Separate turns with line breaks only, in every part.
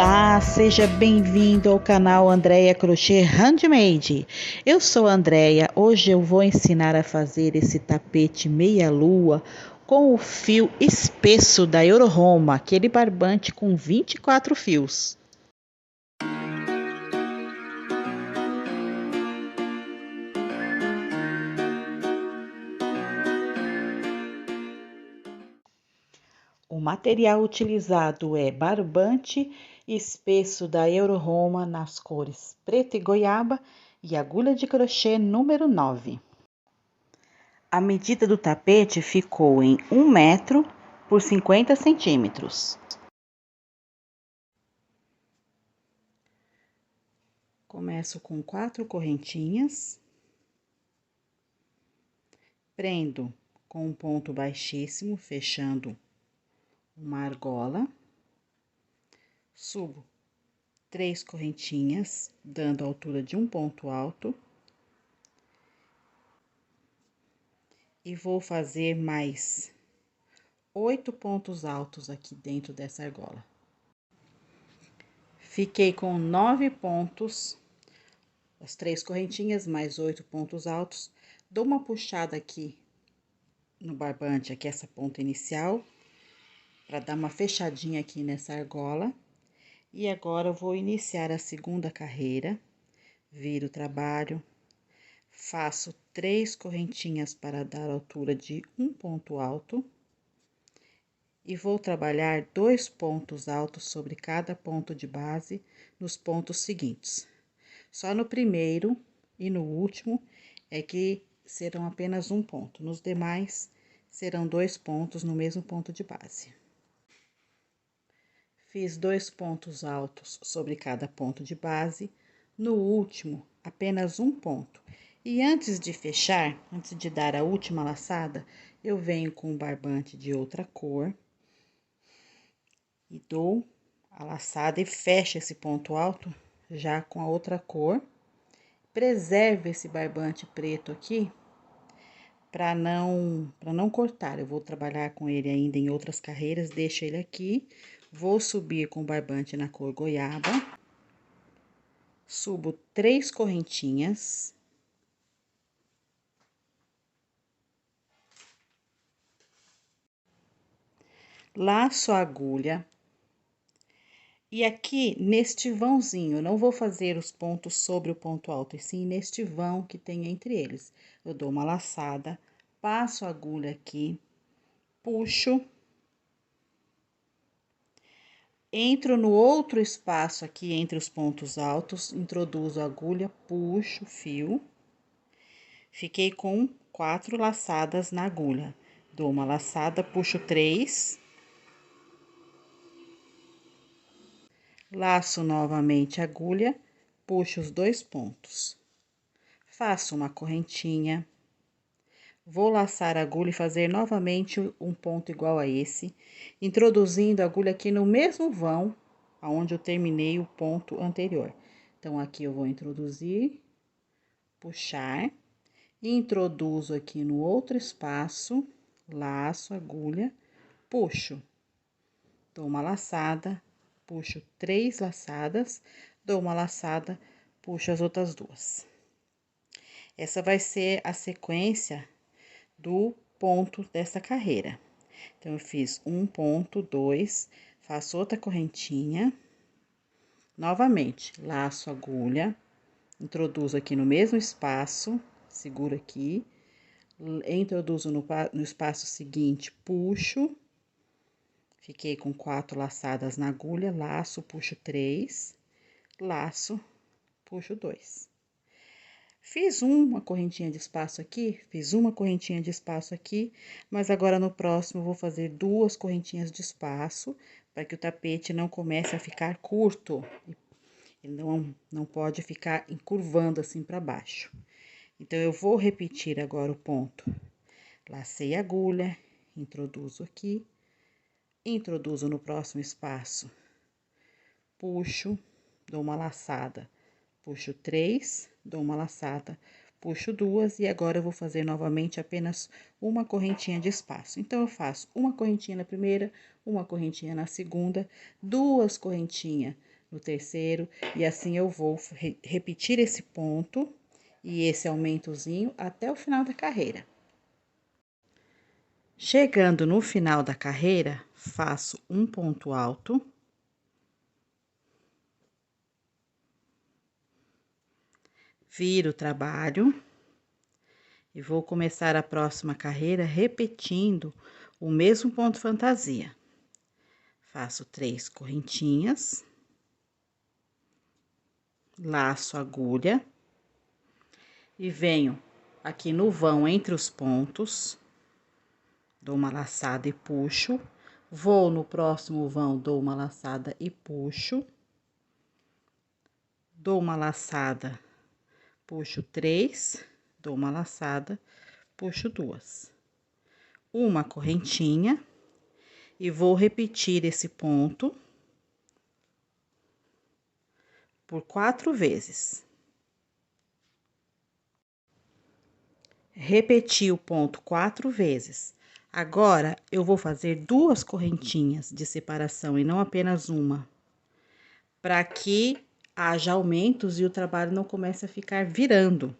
Olá, seja bem-vindo ao canal Andréia Crochê Handmade. Eu sou a Andréia, hoje eu vou ensinar a fazer esse tapete meia-lua com o fio espesso da Euroroma, aquele barbante com 24 fios. O material utilizado é barbante espesso da Euroroma nas cores preto e goiaba e agulha de crochê número 9. A medida do tapete ficou em 1 metro por 50 centímetros. Começo com 4 correntinhas, prendo com um ponto baixíssimo, fechando uma argola, subo 3 correntinhas, dando a altura de um ponto alto, e vou fazer mais 8 pontos altos aqui dentro dessa argola. Fiquei com 9 pontos, as 3 correntinhas mais 8 pontos altos, dou uma puxada aqui no barbante, aqui essa ponta inicial, para dar uma fechadinha aqui nessa argola. E agora eu vou iniciar a segunda carreira, viro o trabalho, faço 3 correntinhas para dar altura de um ponto alto. E vou trabalhar 2 pontos altos sobre cada ponto de base nos pontos seguintes. Só no primeiro e no último é que serão apenas um ponto, nos demais serão 2 pontos no mesmo ponto de base. Fiz 2 pontos altos sobre cada ponto de base, no último apenas um ponto. E antes de fechar, antes de dar a última laçada, eu venho com um barbante de outra cor e dou a laçada e fecho esse ponto alto já com a outra cor. Preserve esse barbante preto aqui para não cortar. Eu vou trabalhar com ele ainda em outras carreiras, deixo ele aqui. Vou subir com o barbante na cor goiaba. Subo 3 correntinhas. Laço a agulha. E aqui, neste vãozinho, eu não vou fazer os pontos sobre o ponto alto, e sim neste vão que tem entre eles. Eu dou uma laçada, passo a agulha aqui, puxo, entro no outro espaço aqui entre os pontos altos, introduzo a agulha, puxo o fio. Fiquei com 4 laçadas na agulha. Dou uma laçada, puxo 3. Laço novamente a agulha, puxo os 2 pontos. Faço uma correntinha. Vou laçar a agulha e fazer novamente um ponto igual a esse, introduzindo a agulha aqui no mesmo vão aonde eu terminei o ponto anterior. Então, aqui eu vou introduzir, puxar, introduzo aqui no outro espaço, laço a agulha, puxo, dou uma laçada, puxo 3 laçadas, dou uma laçada, puxo as outras 2. Essa vai ser a sequência do ponto dessa carreira. Então, eu fiz um ponto, 2, faço outra correntinha, novamente, laço a agulha, introduzo aqui no mesmo espaço, seguro aqui, introduzo no espaço seguinte, puxo, fiquei com 4 laçadas na agulha, laço, puxo 3, laço, puxo 2. Fiz uma correntinha de espaço aqui, fiz uma correntinha de espaço aqui, mas agora no próximo eu vou fazer 2 correntinhas de espaço, para que o tapete não comece a ficar curto. Ele não pode ficar encurvando assim para baixo. Então, eu vou repetir agora o ponto. Lacei a agulha, introduzo aqui, introduzo no próximo espaço, puxo, dou uma laçada, puxo 3, dou uma laçada, puxo 2 e agora eu vou fazer novamente apenas uma correntinha de espaço. Então, eu faço uma correntinha na primeira, uma correntinha na segunda, 2 correntinhas no terceiro, e assim eu vou repetir esse ponto e esse aumentozinho até o final da carreira. Chegando no final da carreira, faço um ponto alto. Viro o trabalho e vou começar a próxima carreira repetindo o mesmo ponto fantasia. Faço 3 correntinhas, laço a agulha e venho aqui no vão entre os pontos, dou uma laçada e puxo, vou no próximo vão, dou uma laçada e puxo, dou uma laçada, puxo 3, dou uma laçada, puxo 2, uma correntinha e vou repetir esse ponto por 4 vezes. Repeti o ponto 4 vezes. Agora, eu vou fazer 2 correntinhas de separação e não apenas uma, para que haja aumentos e o trabalho não comece a ficar virando.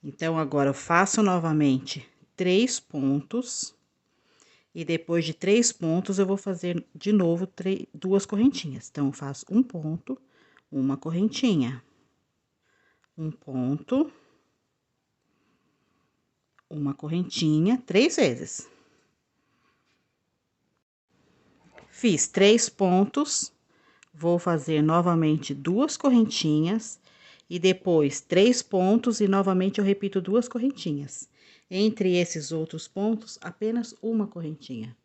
Então, agora eu faço novamente 3 pontos, e depois de 3 pontos, eu vou fazer de novo 2 correntinhas. Então, eu faço um ponto, uma correntinha, um ponto, uma correntinha, 3 vezes. Fiz 3 pontos, vou fazer novamente 2 correntinhas e depois 3 pontos e novamente eu repito 2 correntinhas. Entre esses outros pontos, apenas uma correntinha.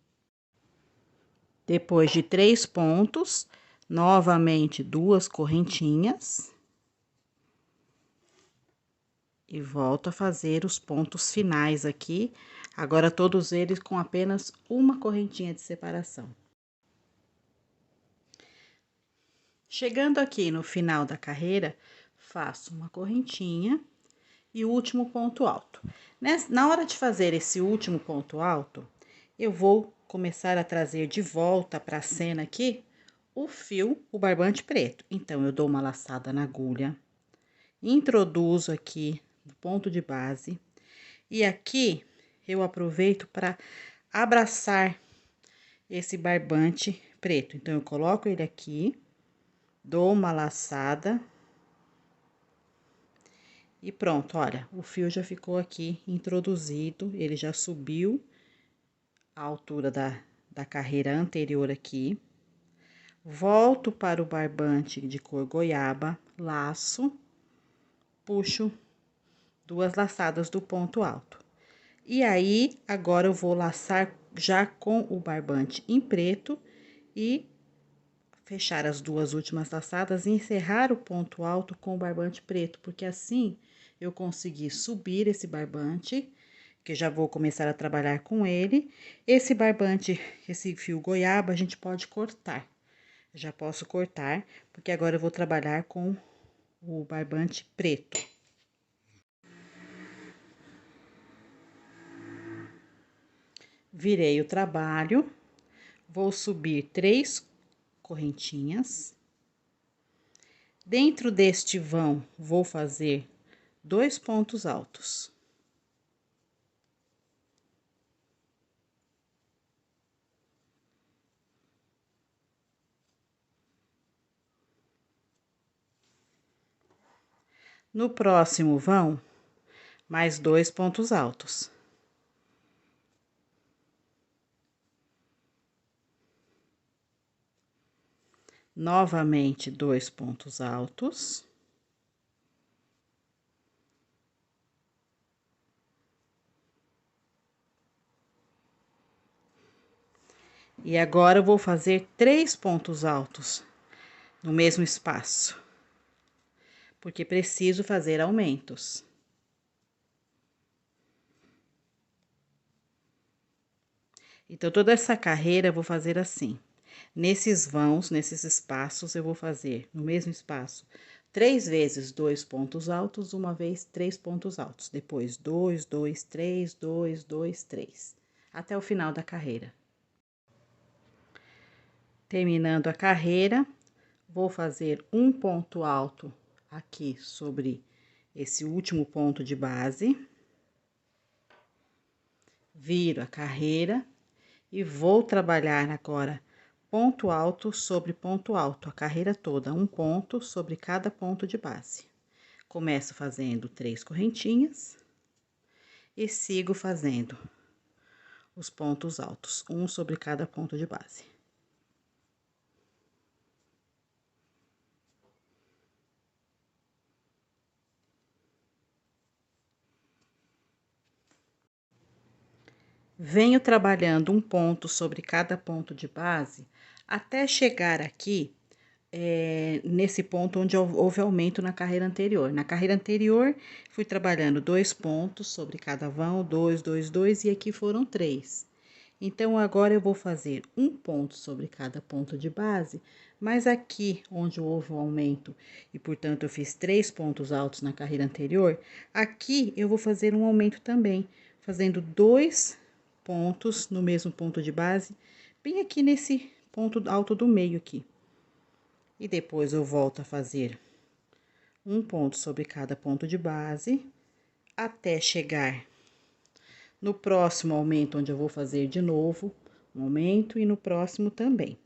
Depois de 3 pontos, novamente 2 correntinhas. E volto a fazer os pontos finais aqui, agora todos eles com apenas uma correntinha de separação. Chegando aqui no final da carreira, faço uma correntinha e o último ponto alto. Na hora de fazer esse último ponto alto, eu vou começar a trazer de volta para a cena aqui o fio, o barbante preto. Então, eu dou uma laçada na agulha, introduzo aqui no ponto de base, e aqui eu aproveito para abraçar esse barbante preto. Então, eu coloco ele aqui, dou uma laçada e pronto, olha, o fio já ficou aqui introduzido, ele já subiu a altura da carreira anterior aqui. Volto para o barbante de cor goiaba, laço, puxo 2 laçadas do ponto alto. E aí, agora eu vou laçar já com o barbante em preto e fechar as 2 últimas laçadas e encerrar o ponto alto com o barbante preto, porque assim eu consegui subir esse barbante, que já vou começar a trabalhar com ele. Esse barbante, esse fio goiaba, a gente pode cortar. Já posso cortar, porque agora eu vou trabalhar com o barbante preto. Virei o trabalho, vou subir 3 correntinhas. Dentro deste vão, vou fazer 2 pontos altos. No próximo vão, mais 2 pontos altos. Novamente, 2 pontos altos. E agora, eu vou fazer 3 pontos altos no mesmo espaço, porque preciso fazer aumentos. Então, toda essa carreira eu vou fazer assim. Nesses vãos, nesses espaços, eu vou fazer no mesmo espaço 3 vezes 2 pontos altos, uma vez 3 pontos altos. Depois, 2, 2, 3, 2, 2, 3, até o final da carreira. Terminando a carreira, Vou fazer um ponto alto aqui sobre esse último ponto de base. Viro a carreira e vou trabalhar agora ponto alto sobre ponto alto, a carreira toda, um ponto sobre cada ponto de base. Começo fazendo 3 correntinhas e sigo fazendo os pontos altos, um sobre cada ponto de base. Venho trabalhando um ponto sobre cada ponto de base até chegar aqui nesse ponto onde houve aumento na carreira anterior. Na carreira anterior, fui trabalhando 2 pontos sobre cada vão, 2, 2, 2, e aqui foram 3. Então, agora eu vou fazer um ponto sobre cada ponto de base, mas aqui onde houve um aumento, e portanto eu fiz 3 pontos altos na carreira anterior, aqui eu vou fazer um aumento também, fazendo 2 pontos no mesmo ponto de base, bem aqui nesse ponto alto do meio aqui. E depois eu volto a fazer um ponto sobre cada ponto de base, até chegar no próximo aumento, onde eu vou fazer de novo um aumento, e no próximo também.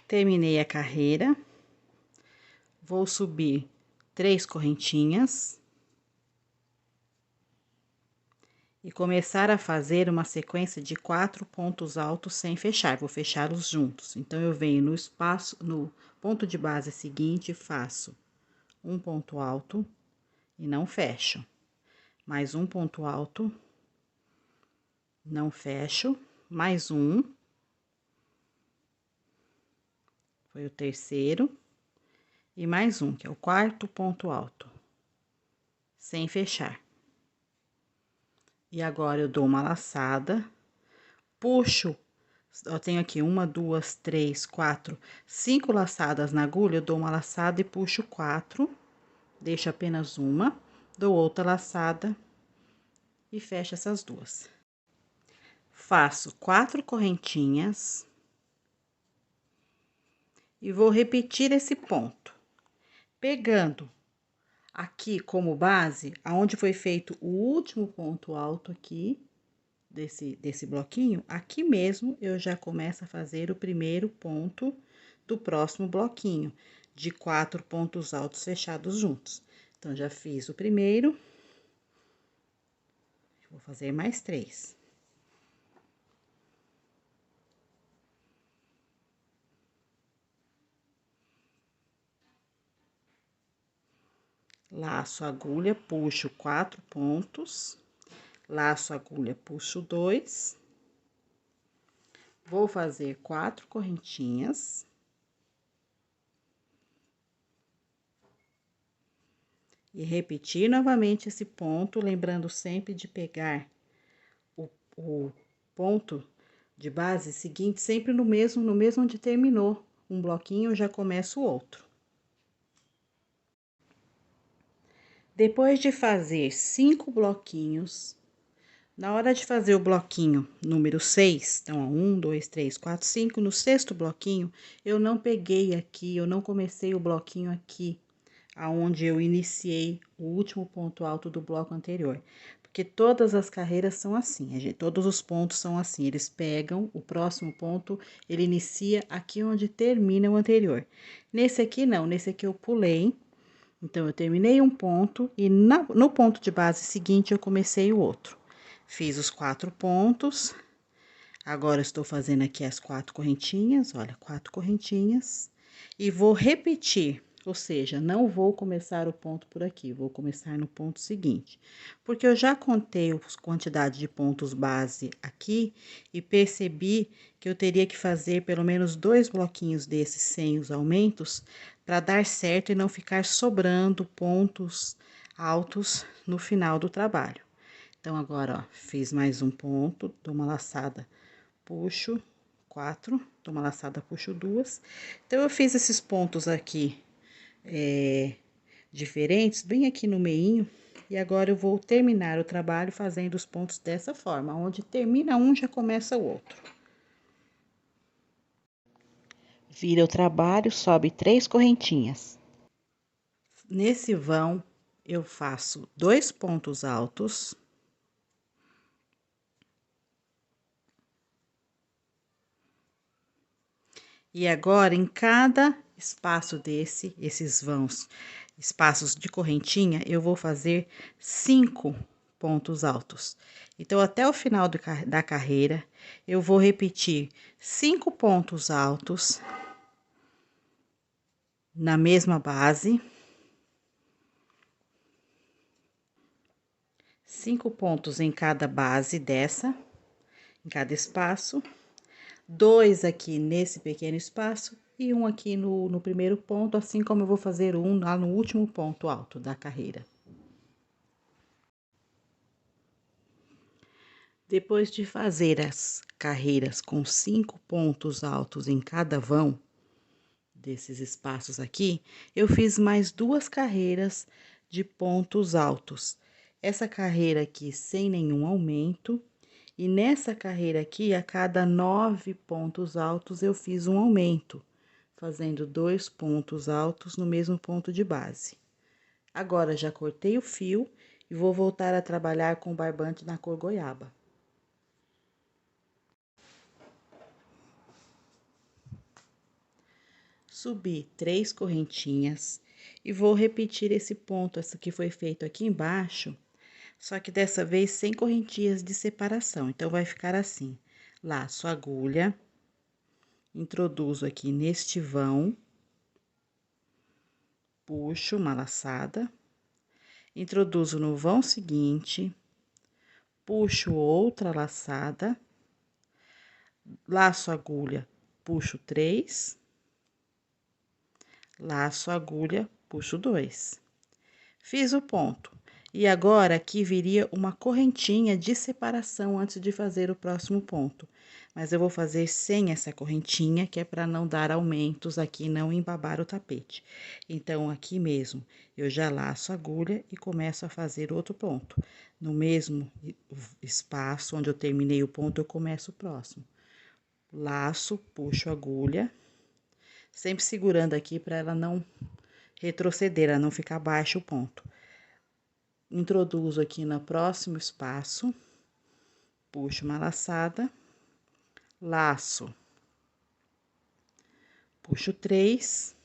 Terminei a carreira, vou subir 3 correntinhas e começar a fazer uma sequência de 4 pontos altos sem fechar, vou fechá-los juntos. Então, eu venho no espaço, no ponto de base seguinte, faço um ponto alto e não fecho. Mais um ponto alto, não fecho, mais um. Foi o terceiro. E mais um, que é o quarto ponto alto, sem fechar. E agora, eu dou uma laçada, puxo, eu tenho aqui 1, 2, 3, 4, 5 laçadas na agulha, eu dou uma laçada e puxo 4, deixo apenas uma, dou outra laçada e fecho essas duas. Faço 4 correntinhas e vou repetir esse ponto, pegando aqui como base, aonde foi feito o último ponto alto aqui, desse bloquinho, aqui mesmo eu já começo a fazer o primeiro ponto do próximo bloquinho, de 4 pontos altos fechados juntos. Então, já fiz o primeiro, vou fazer mais 3. Laço a agulha, puxo 4 pontos, laço a agulha, puxo 2, vou fazer 4 correntinhas. E repetir novamente esse ponto, lembrando sempre de pegar o ponto de base seguinte sempre no mesmo onde terminou um bloquinho, eu já começo o outro. Depois de fazer 5 bloquinhos, na hora de fazer o bloquinho número 6, então, 1, 2, 3, 4, 5, no sexto bloquinho, eu não peguei aqui, eu não comecei o bloquinho aqui, aonde eu iniciei o último ponto alto do bloco anterior. Porque todas as carreiras são assim, todos os pontos são assim, eles pegam o próximo ponto, ele inicia aqui onde termina o anterior. Nesse aqui, não, nesse aqui eu pulei, então, eu terminei um ponto e no ponto de base seguinte, eu comecei o outro. Fiz os 4 pontos, agora estou fazendo aqui as 4 correntinhas, olha, 4 correntinhas, e vou repetir. Ou seja, não vou começar o ponto por aqui, vou começar no ponto seguinte. Porque eu já contei a quantidade de pontos base aqui e percebi que eu teria que fazer pelo menos 2 bloquinhos desses sem os aumentos para dar certo e não ficar sobrando pontos altos no final do trabalho. Então, agora, ó, fiz mais um ponto, dou uma laçada, puxo 4, dou uma laçada, puxo 2. Então, eu fiz esses pontos aqui diferentes, bem aqui no meinho, e agora eu vou terminar o trabalho fazendo os pontos dessa forma, onde termina um, já começa o outro. Vira o trabalho, sobe 3 correntinhas. Nesse vão, eu faço 2 pontos altos. E agora, em cada espaço esses vãos, espaços de correntinha, eu vou fazer 5 pontos altos. Então, até o final da carreira, eu vou repetir 5 pontos altos na mesma base. 5 pontos em cada base dessa, em cada espaço. 2 aqui nesse pequeno espaço e um aqui no primeiro ponto, assim como eu vou fazer um lá no último ponto alto da carreira. Depois de fazer as carreiras com 5 pontos altos em cada vão desses espaços aqui, eu fiz mais 2 carreiras de pontos altos. Essa carreira aqui sem nenhum aumento, e nessa carreira aqui, a cada 9 pontos altos, eu fiz um aumento, fazendo 2 pontos altos no mesmo ponto de base. Agora, já cortei o fio e vou voltar a trabalhar com o barbante na cor goiaba. Subi 3 correntinhas e vou repetir esse ponto, essa que foi feito aqui embaixo, só que dessa vez sem correntinhas de separação. Então, vai ficar assim: laço a agulha, introduzo aqui neste vão, puxo uma laçada, introduzo no vão seguinte, puxo outra laçada, laço a agulha, puxo 3, laço a agulha, puxo 2. Fiz o ponto. E agora, aqui viria uma correntinha de separação antes de fazer o próximo ponto. Mas eu vou fazer sem essa correntinha, que é para não dar aumentos aqui, não embabar o tapete. Então, aqui mesmo, eu já laço a agulha e começo a fazer outro ponto. No mesmo espaço onde eu terminei o ponto, eu começo o próximo. Laço, puxo a agulha, sempre segurando aqui para ela não retroceder, ela não ficar baixo o ponto. Introduzo aqui no próximo espaço, puxo uma laçada, laço, puxo 3,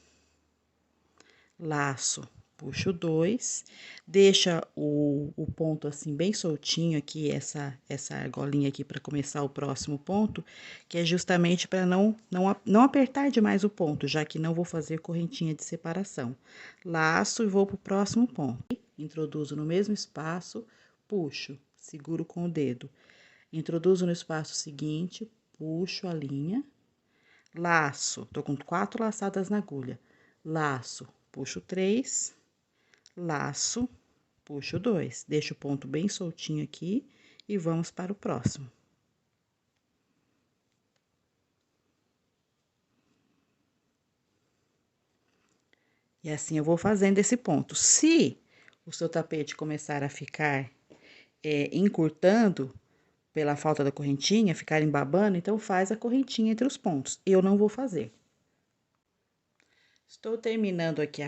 laço, puxo 2, deixa o ponto assim bem soltinho aqui, essa argolinha aqui para começar o próximo ponto, que é justamente para não apertar demais o ponto, já que não vou fazer correntinha de separação. Laço e vou pro próximo ponto. Introduzo no mesmo espaço, puxo, seguro com o dedo. Introduzo no espaço seguinte, puxo a linha, laço, tô com 4 laçadas na agulha, laço, puxo 3, laço, puxo 2, deixo o ponto bem soltinho aqui e vamos para o próximo. E assim eu vou fazendo esse ponto. Se o seu tapete começar a ficar encurtando pela falta da correntinha, ficar embabando, então faz a correntinha entre os pontos. Eu não vou fazer. Estou terminando aqui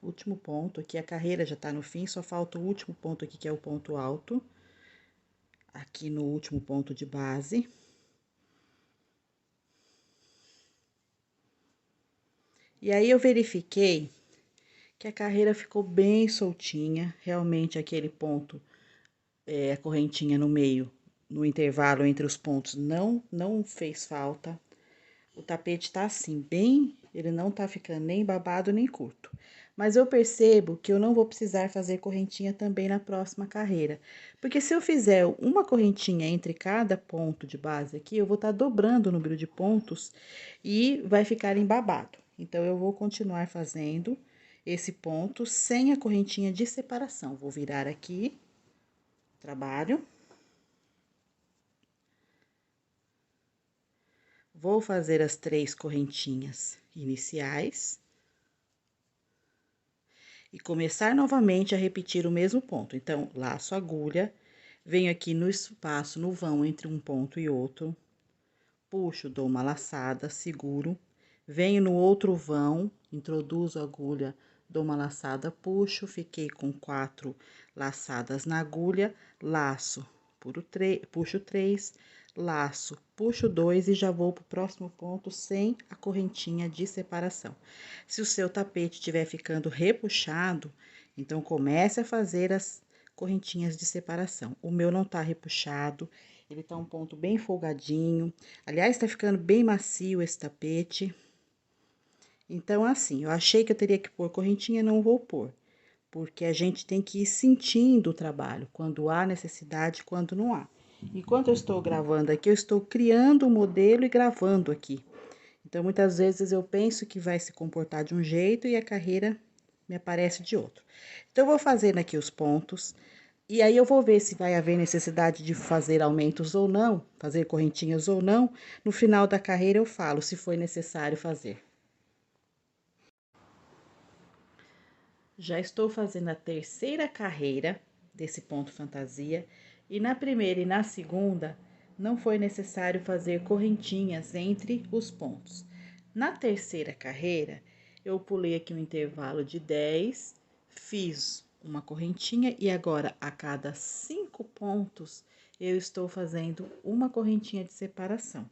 último ponto, aqui a carreira já tá no fim, só falta o último ponto aqui, que é o ponto alto. Aqui no último ponto de base. E aí, eu verifiquei que a carreira ficou bem soltinha, realmente aquele ponto, a correntinha no meio, no intervalo entre os pontos, não fez falta. O tapete tá assim, ele não tá ficando nem babado nem curto. Mas eu percebo que eu não vou precisar fazer correntinha também na próxima carreira. Porque se eu fizer uma correntinha entre cada ponto de base aqui, eu vou estar dobrando o número de pontos e vai ficar embabado. Então, eu vou continuar fazendo esse ponto sem a correntinha de separação. Vou virar aqui, trabalho. Vou fazer as 3 correntinhas iniciais. E começar novamente a repetir o mesmo ponto. Então, laço a agulha, venho aqui no espaço, no vão entre um ponto e outro, puxo, dou uma laçada, seguro, Venho no outro vão, introduzo a agulha, dou uma laçada, puxo, fiquei com 4 laçadas na agulha, laço, puxo 3, laço, puxo 2 e já vou pro próximo ponto sem a correntinha de separação. Se o seu tapete estiver ficando repuxado, então comece a fazer as correntinhas de separação. O meu não tá repuxado, ele tá um ponto bem folgadinho. Aliás, tá ficando bem macio esse tapete. Então, assim, eu achei que eu teria que pôr correntinha, não vou pôr. Porque a gente tem que ir sentindo o trabalho, quando há necessidade, quando não há. Enquanto eu estou gravando aqui, eu estou criando o modelo e gravando aqui. Então, muitas vezes eu penso que vai se comportar de um jeito e a carreira me aparece de outro. Então, eu vou fazendo aqui os pontos. E aí, eu vou ver se vai haver necessidade de fazer aumentos ou não, fazer correntinhas ou não. No final da carreira, eu falo se foi necessário fazer. Já estou fazendo a terceira carreira desse ponto fantasia e na primeira e na segunda não foi necessário fazer correntinhas entre os pontos. Na terceira carreira, eu pulei aqui um intervalo de 10, fiz uma correntinha e agora a cada 5 pontos eu estou fazendo uma correntinha de separação.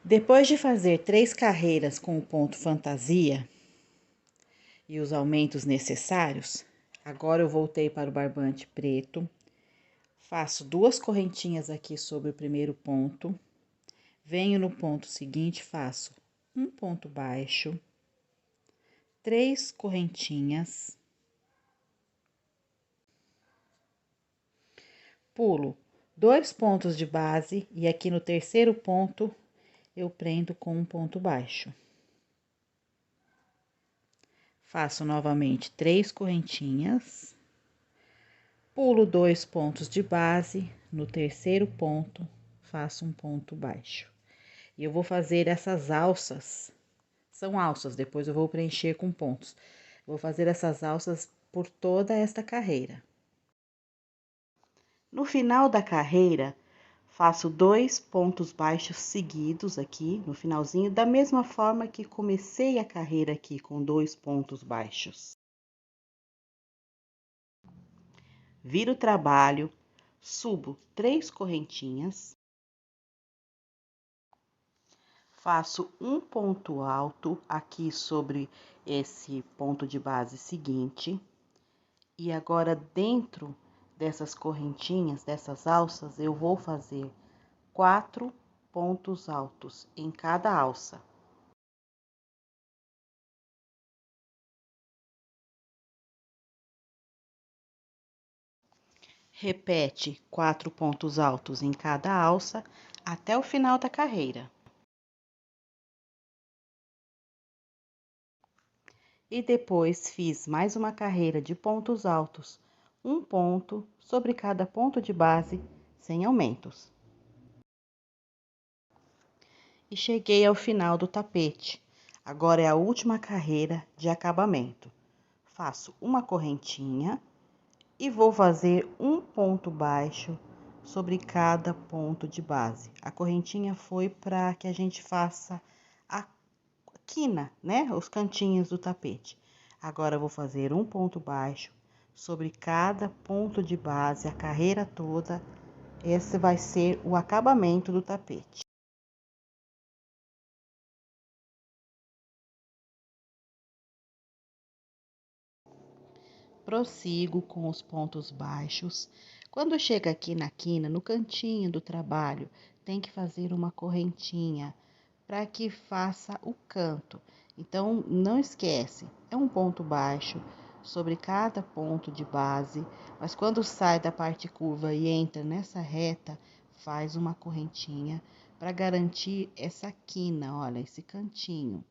Depois de fazer 3 carreiras com o ponto fantasia e os aumentos necessários, agora eu voltei para o barbante preto, faço 2 correntinhas aqui sobre o primeiro ponto, venho no ponto seguinte, faço um ponto baixo, 3 correntinhas, pulo 2 pontos de base e aqui no terceiro ponto eu prendo com um ponto baixo. Faço novamente 3 correntinhas, pulo 2 pontos de base, no terceiro ponto, faço um ponto baixo. E eu vou fazer essas alças, são alças, depois eu vou preencher com pontos. Vou fazer essas alças por toda esta carreira. No final da carreira, faço 2 pontos baixos seguidos aqui, no finalzinho, da mesma forma que comecei a carreira aqui com 2 pontos baixos. Viro o trabalho, subo 3 correntinhas, faço um ponto alto aqui sobre esse ponto de base seguinte, e agora dentro dessas correntinhas, dessas alças, eu vou fazer 4 pontos altos em cada alça. Repete 4 pontos altos em cada alça até o final da carreira. E depois fiz mais uma carreira de pontos altos, um ponto sobre cada ponto de base, sem aumentos. E cheguei ao final do tapete. Agora é a última carreira de acabamento. Faço uma correntinha e vou fazer um ponto baixo sobre cada ponto de base. A correntinha foi para que a gente faça a quina, né? Os cantinhos do tapete. Agora, eu vou fazer um ponto baixo sobre cada ponto de base, a carreira toda. Esse vai ser o acabamento do tapete. Prossigo com os pontos baixos. Quando chega aqui na quina, no cantinho do trabalho, tem que fazer uma correntinha para que faça o canto. Então, não esquece, é um ponto baixo sobre cada ponto de base, mas quando sai da parte curva e entra nessa reta, faz uma correntinha para garantir essa quina, olha, esse cantinho.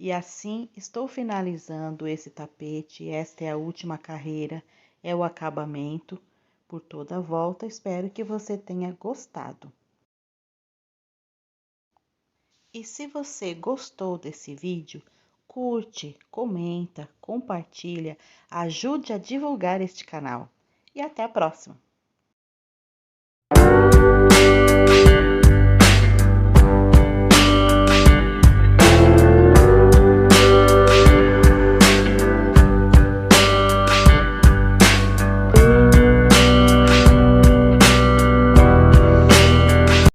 E assim estou finalizando esse tapete. Esta é a última carreira, é o acabamento por toda a volta. Espero que você tenha gostado. E se você gostou desse vídeo, Curte, comenta, compartilha, ajude a divulgar este canal. E até a próxima!